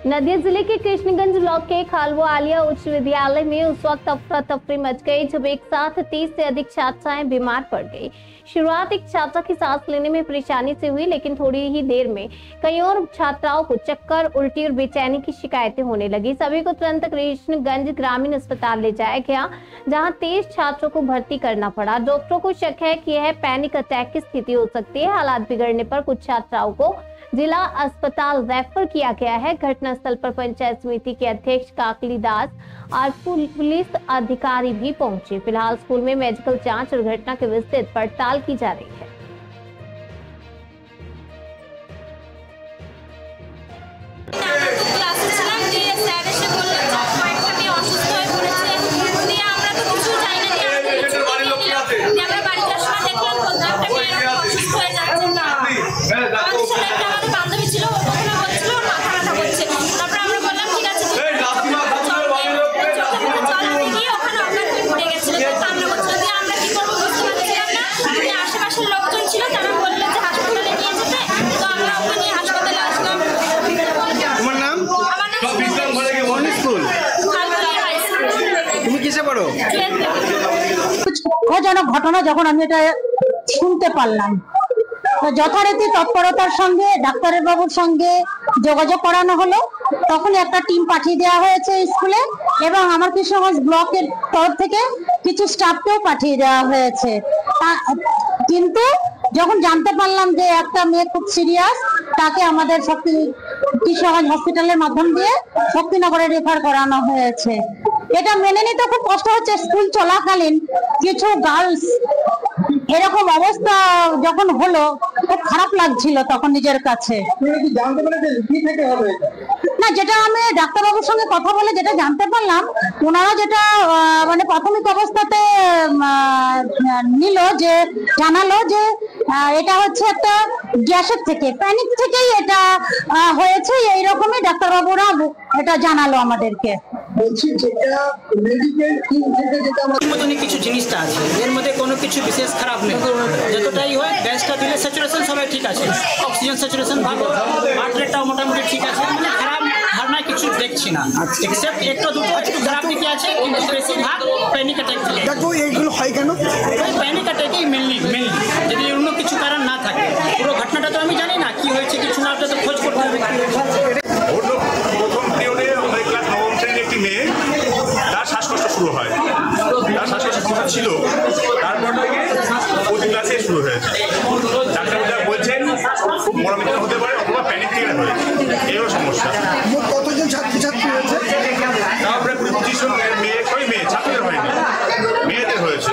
नदिया जिले के कृष्णगंज ब्लॉक के खालवा आलिया उच्च विद्यालय में उस वक्त अफरा तफरी मच गई जब एक साथ 30 से अधिक छात्राएं बीमार पड़ गई। शुरुआत एक छात्रा की सांस लेने में परेशानी से हुई, लेकिन थोड़ी ही देर में कई और छात्राओं को चक्कर, उल्टी और बेचैनी की शिकायतें होने लगी। सभी को तुरंत कृष्णगंज ग्रामीण अस्पताल ले जाया गया, जहां 23 छात्रों को भर्ती करना पड़ा। डॉक्टरों को शक है कि यह पैनिक अटैक की स्थिति हो सकती है। हालात बिगड़ने पर कुछ छात्राओं को जिला अस्पताल रेफर किया गया है। घटनास्थल पर पंचायत समिति के अध्यक्ष काकली दास और पुलिस अधिकारी भी पहुंचे। फिलहाल स्कूल में मेडिकल जांच और घटना की विस्तृत पड़ताल की जा रही है। দুঃখজনক ঘটনা যখন আমি এটা শুনতে পারলাম, যথারীতি তৎপরতার সঙ্গে ডাক্তারের বাবুর সঙ্গে যোগাযোগ করানো হলো। তখন একটা টিম পাঠিয়ে দেওয়া হয়েছে স্কুলে এবং আমার কৃষ্ণগঞ্জ ব্লকের তরফ থেকে কিছু স্টাফকেও পাঠিয়ে দেওয়া হয়েছে। কিন্তু যখন জানতে পারলাম যে একটা মেয়ে খুব সিরিয়াস, তাকে আমাদের কৃষ্ণগঞ্জ হসপিটালের মাধ্যম দিয়ে শক্তিনগরে রেফার করানো হয়েছে। এটা মেনে নিতে খুব কষ্ট হচ্ছে। স্কুল চলাকালীন কিছু গার্লস এরকম অবস্থা যখন হলো, খুব খারাপ লাগছিল তখন নিজের কাছে। না, যেটা আমি ডাক্তারবাবুর সঙ্গে কথা বলে যেটা জানতে পারলাম, ওনারা যেটা মানে প্রাথমিক অবস্থাতে জানালো যে এটা হচ্ছে একটা গ্যাসের থেকে, প্যানিক থেকেই এটা হয়েছে, এইরকমই ডাক্তারবাবুরা এটা জানালো আমাদেরকে। বলছি যেটা মেডিকেল টিম থেকে যেটা মতনই কিছু জিনিসটা আছে, এর মধ্যে কোনো কিছু বিশেষ খারাপ নেই। যতটাই হয় গ্যাসটা দিলে স্যাচুরেশন সবাই ঠিক আছে, অক্সিজেন স্যাচুরেশন ভালো, হার্ট রেটটাও মোটামুটি ঠিক আছে। মানে খারাপ ধারণা কিছু দেখছি না, এক্সেপ্ট একটা দুটো একটু খারাপ দিকে আছে, কিন্তু বেশিরভাগ প্যানিক অ্যাটাক থেকে। দেখো এইগুলো হয় কেন? ওই প্যানিক অ্যাটাকই মেনলি যদি অন্য কিছু কারণ না থাকে। পুরো ঘটনাটা তো আমি জানি না কি হয়েছে, কিছু না তো খোঁজ করতে হবে। প্রথম পিরিয়ডে আমাদের ক্লাস নবম শ্রেণীর একটি মেয়ে, তার শ্বাসকষ্ট শুরু হয়। তার শ্বাসকষ্ট ছিল, তারপর থেকে প্রতি ক্লাসে শুরু হয়েছে। ডাক্তাররা বলছেন খুব বড় মিটিং হতে পারে অথবা প্যানিক থেকে হয়েছে, এও সমস্যা। কতজন ছাত্রছাত্রী হয়েছে? তারপরে 20-25 জন মেয়ে ছাত্রদের হয়নি, মেয়েদের হয়েছে।